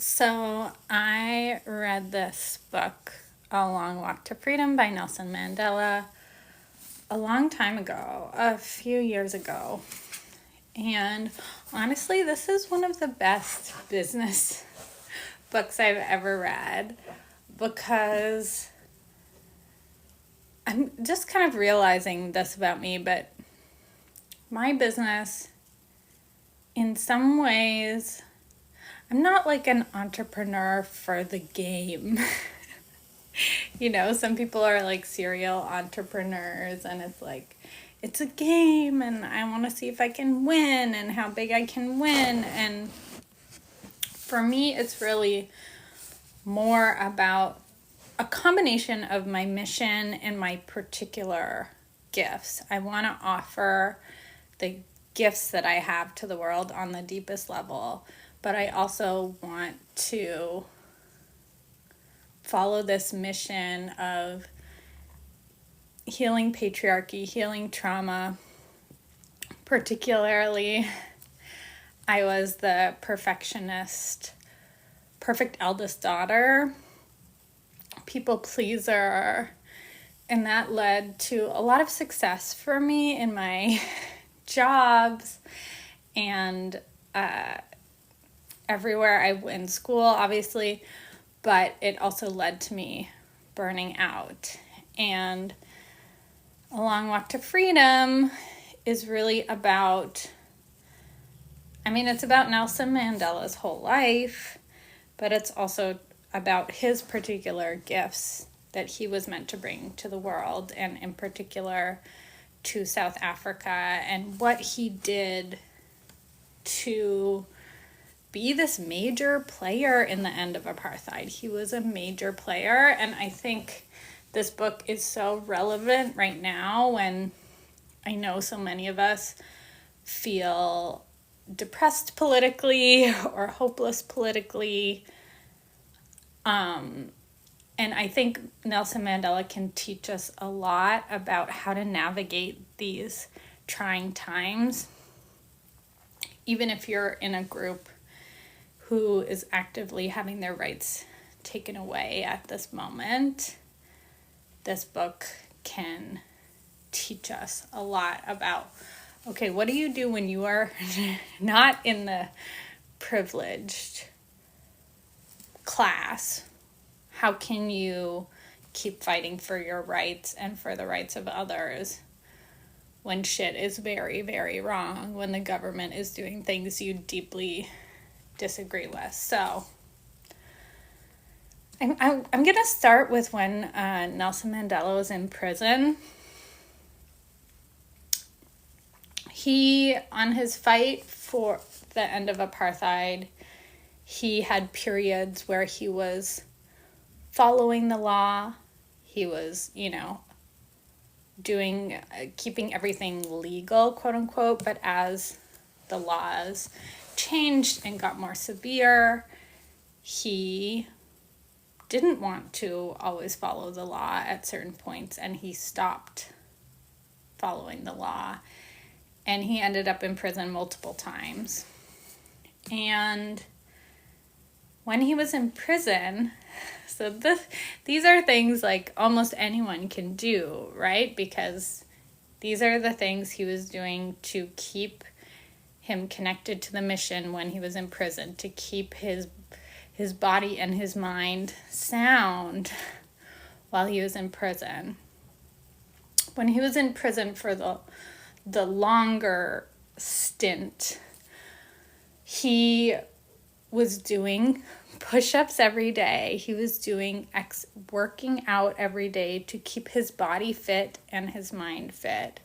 So I read this book, A Long Walk to Freedom by Nelson Mandela, a long time ago, a few years ago. And honestly, this is one of the best business books I've ever read because I'm just kind of realizing this about me, but my business, in some ways, I'm not like an entrepreneur for the game. Some people are like serial entrepreneurs, and it's like, it's a game, and I want to see if I can win and how big I can win. And for me, it's really more about a combination of my mission and my particular gifts. I want to offer the gifts that I have to the world on the deepest level, but I also want to follow this mission of healing patriarchy, healing trauma. Particularly, I was the perfectionist, perfect eldest daughter, people pleaser, and that led to a lot of success for me in my jobs and everywhere I went in school, obviously, but it also led to me burning out. And A Long Walk to Freedom is really about, it's about Nelson Mandela's whole life, but it's also about his particular gifts that he was meant to bring to the world, and in particular to South Africa, and what he did to be this major player in the end of apartheid. He was a major player, and I think this book is so relevant right now when I know so many of us feel depressed politically or hopeless politically. And I think Nelson Mandela can teach us a lot about how to navigate these trying times. Even if you're in a group who is actively having their rights taken away at this moment, this book can teach us a lot about, okay, what do you do when you are not in the privileged class? How can you keep fighting for your rights and for the rights of others when shit is very, very wrong, when the government is doing things you deeply disagree with? So I'm going to start with when Nelson Mandela was in prison. He, on his fight for the end of apartheid, he had periods where he was following the law. He was, keeping everything legal, quote unquote, but as the laws changed and got more severe, he didn't want to always follow the law at certain points, and he stopped following the law, and he ended up in prison multiple times. And when he was in prison, these are things like almost anyone can do, right? Because these are the things he was doing to keep him connected to the mission when he was in prison, to keep his body and his mind sound while he was in prison. When he was in prison for the longer stint, he was doing push-ups every day. He was doing working out every day to keep his body fit and his mind fit.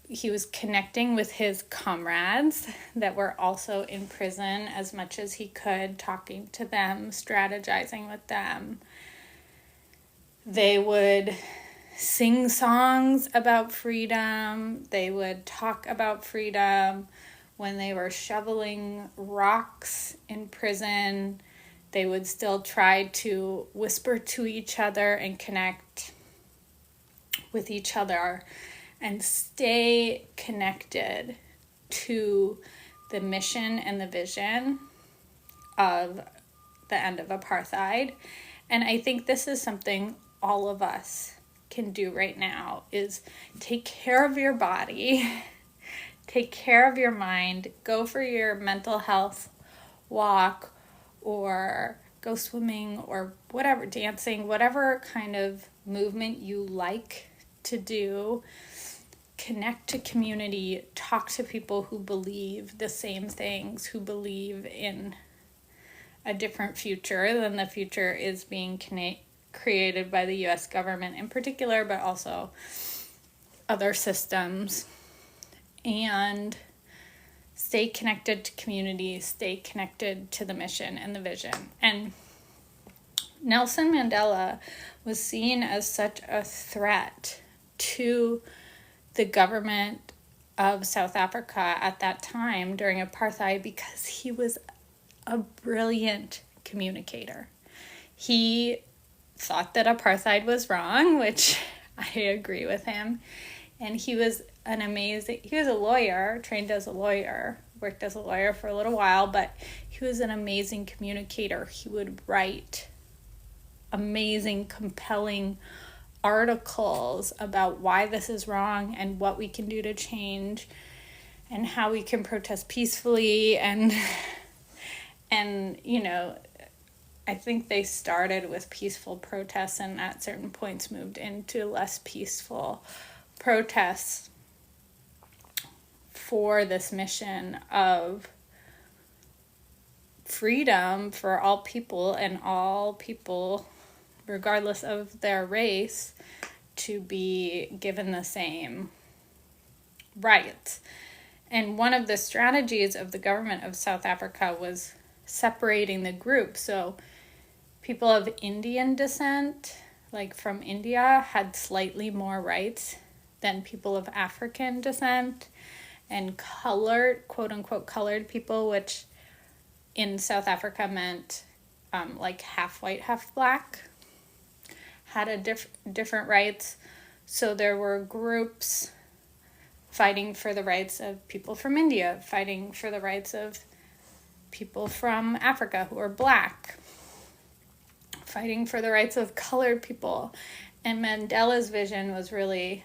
He was connecting with his comrades that were also in prison as much as he could, talking to them, strategizing with them. They would sing songs about freedom. They would talk about freedom. When they were shoveling rocks in prison, they would still try to whisper to each other and connect with each other and stay connected to the mission and the vision. of the end of apartheid. And I think this is something all of us can do right now, is take care of your body, take care of your mind, go for your mental health walk, or go swimming, or whatever, dancing, whatever kind of movement you like to do. Connect to community, talk to people who believe the same things, who believe in a different future than the future is being created by the US government in particular, but also other systems. And stay connected to community, stay connected to the mission and the vision. And Nelson Mandela was seen as such a threat to the government of South Africa at that time during apartheid because he was a brilliant communicator. He thought that apartheid was wrong, which I agree with him. And he was he was a lawyer, trained as a lawyer, worked as a lawyer for a little while, but he was an amazing communicator. He would write amazing, compelling articles about why this is wrong and what we can do to change and how we can protest peacefully. And you know, I think they started with peaceful protests and at certain points moved into less peaceful protests for this mission of freedom for all people, and all people, regardless of their race, to be given the same rights. And one of the strategies of the government of South Africa was separating the group. So people of Indian descent, like from India, had slightly more rights than people of African descent, and colored, quote unquote, colored people, which in South Africa meant like half white, half black, had a different rights. So there were groups fighting for the rights of people from India, fighting for the rights of people from Africa who are black, fighting for the rights of colored people. And Mandela's vision was really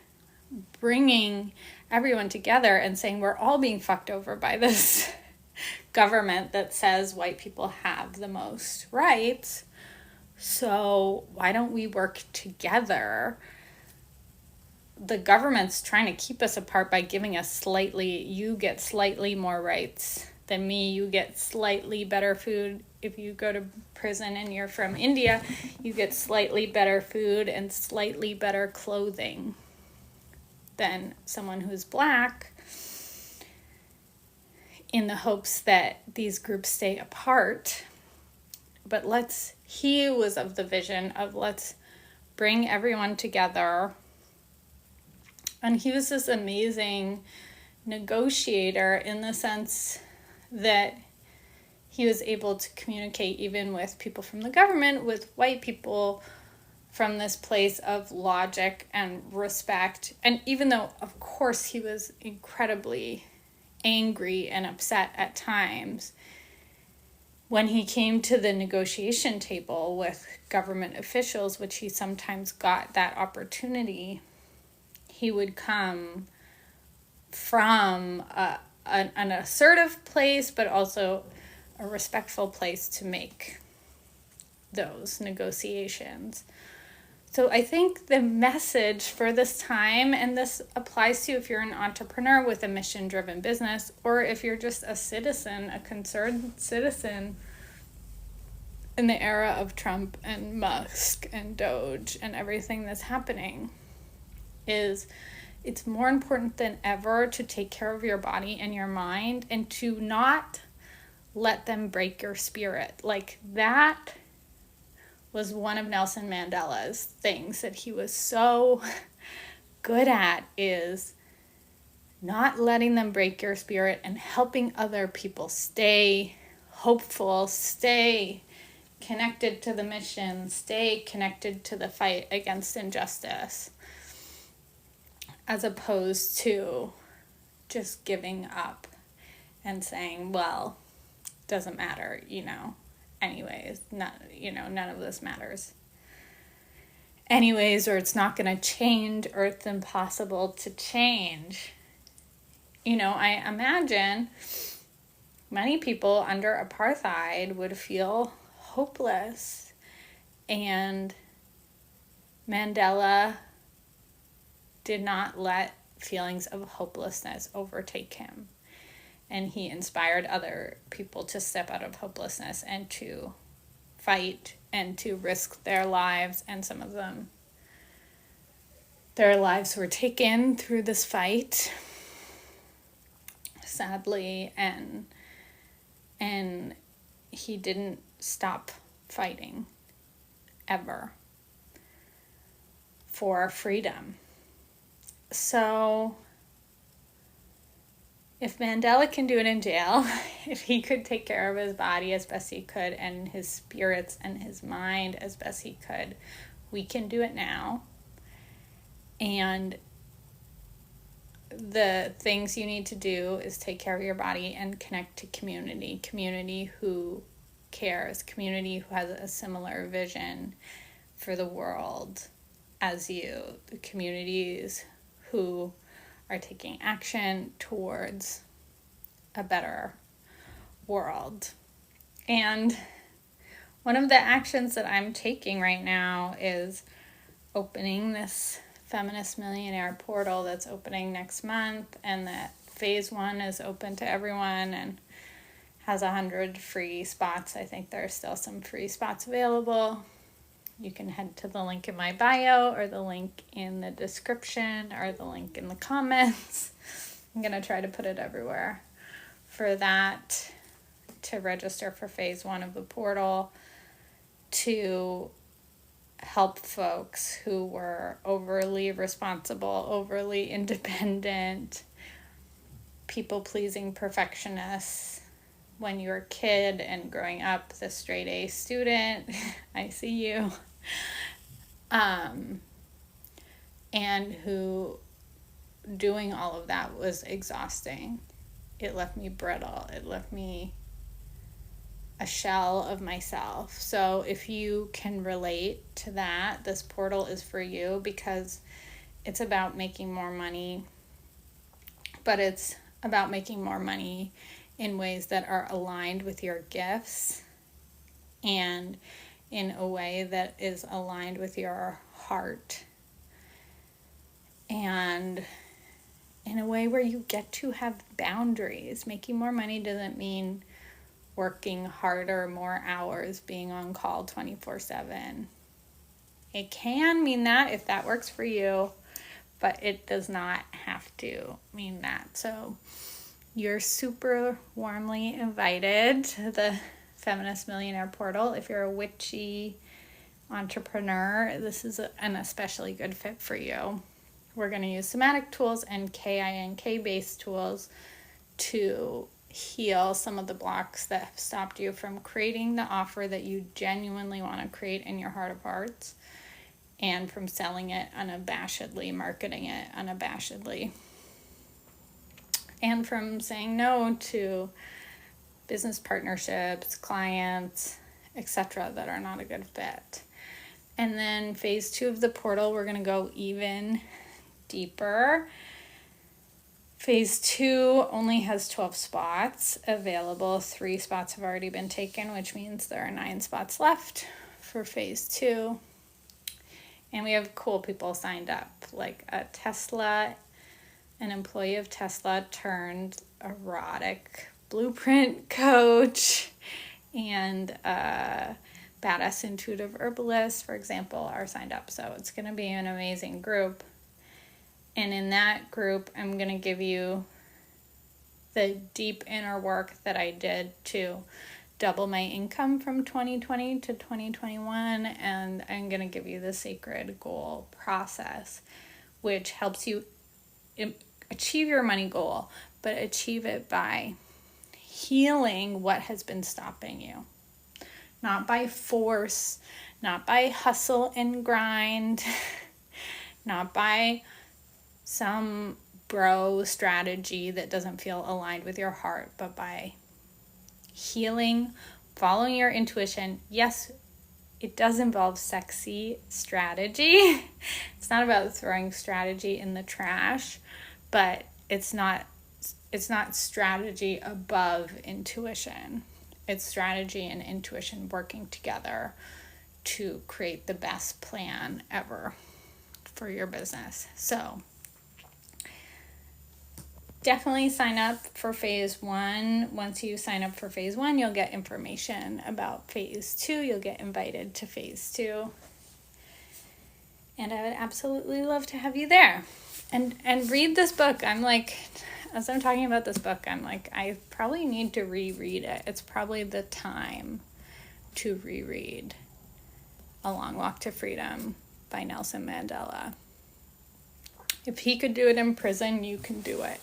bringing everyone together and saying, we're all being fucked over by this government that says white people have the most rights. So why don't we work together? The government's trying to keep us apart by giving us you get slightly more rights than me. You get slightly better food. If you go to prison and you're from India, you get slightly better food and slightly better clothing than someone who's black, in the hopes that these groups stay apart. But he was of the vision of let's bring everyone together. And he was this amazing negotiator in the sense that he was able to communicate even with people from the government, with white people, from this place of logic and respect. And even though, of course, he was incredibly angry and upset at times, when he came to the negotiation table with government officials, which he sometimes got that opportunity, he would come from an assertive place, but also a respectful place to make those negotiations. So I think the message for this time, and this applies to if you're an entrepreneur with a mission-driven business, or if you're just a citizen, a concerned citizen in the era of Trump and Musk and Doge and everything that's happening, is it's more important than ever to take care of your body and your mind and to not let them break your spirit. Like, that was one of Nelson Mandela's things that he was so good at, is not letting them break your spirit and helping other people stay hopeful, stay connected to the mission, stay connected to the fight against injustice, as opposed to just giving up and saying, well, doesn't matter, anyways. Not, none of this matters anyways, or it's not going to change, or it's impossible to change. I imagine many people under apartheid would feel hopeless, and Mandela did not let feelings of hopelessness overtake him. And he inspired other people to step out of hopelessness and to fight and to risk their lives. And some of them, their lives were taken through this fight, sadly. And he didn't stop fighting ever for freedom. So if Mandela can do it in jail, if he could take care of his body as best he could and his spirits and his mind as best he could, we can do it now. And the things you need to do is take care of your body and connect to community who cares, community who has a similar vision for the world as you, the communities who are taking action towards a better world. And one of the actions that I'm taking right now is opening this Feminist Millionaire portal that's opening next month, and that phase 1 is open to everyone and has 100 free spots. I think there are still some free spots available. You can head to the link in my bio, or the link in the description, or the link in the comments. I'm going to try to put it everywhere for that, to register for phase 1 of the portal, to help folks who were overly responsible, overly independent, people-pleasing perfectionists when you were a kid and growing up, the straight A student. I see you. And who doing all of that was exhausting. It left me brittle. It left me a shell of myself. So if you can relate to that, this portal is for you, because it's about making more money, but it's about making more money in ways that are aligned with your gifts and in a way that is aligned with your heart, and in a way where you get to have boundaries. Making more money doesn't mean working harder, more hours, being on call 24/7. It can mean that if that works for you, but it does not have to mean that. So you're super warmly invited to the Feminist Millionaire portal. If you're a witchy entrepreneur, this is an especially good fit for you. We're going to use somatic tools and KINK based tools to heal some of the blocks that have stopped you from creating the offer that you genuinely want to create in your heart of hearts, and from selling it unabashedly, marketing it unabashedly, and from saying no to business partnerships, clients, etc. that are not a good fit. And then phase 2 of the portal, we're going to go even deeper. Phase 2 only has 12 spots available. 3 spots have already been taken, which means there are 9 spots left for phase 2. And we have cool people signed up, like an employee of Tesla turned erotic blueprint coach, and badass intuitive herbalist, for example, are signed up. So it's going to be an amazing group. And in that group, I'm going to give you the deep inner work that I did to double my income from 2020 to 2021. And I'm going to give you the sacred goal process, which helps you achieve your money goal, but achieve it by healing what has been stopping you. Not by force, not by hustle and grind, not by some bro strategy that doesn't feel aligned with your heart, but by healing, following your intuition. Yes, it does involve sexy strategy. It's not about throwing strategy in the trash, but it's not strategy above intuition. It's strategy and intuition working together to create the best plan ever for your business. So definitely sign up for phase 1. Once you sign up for phase 1, you'll get information about phase 2. You'll get invited to phase 2. And I would absolutely love to have you there. And read this book. I'm like, as I'm talking about this book, I'm like, I probably need to reread it. It's probably the time to reread A Long Walk to Freedom by Nelson Mandela. If he could do it in prison, you can do it.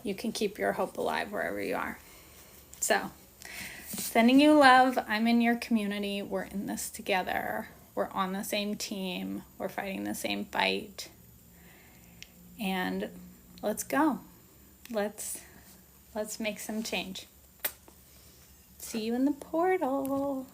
You can keep your hope alive wherever you are. So, sending you love. I'm in your community. We're in this together. We're on the same team. We're fighting the same fight. And let's go. Let's make some change. See you in the portal.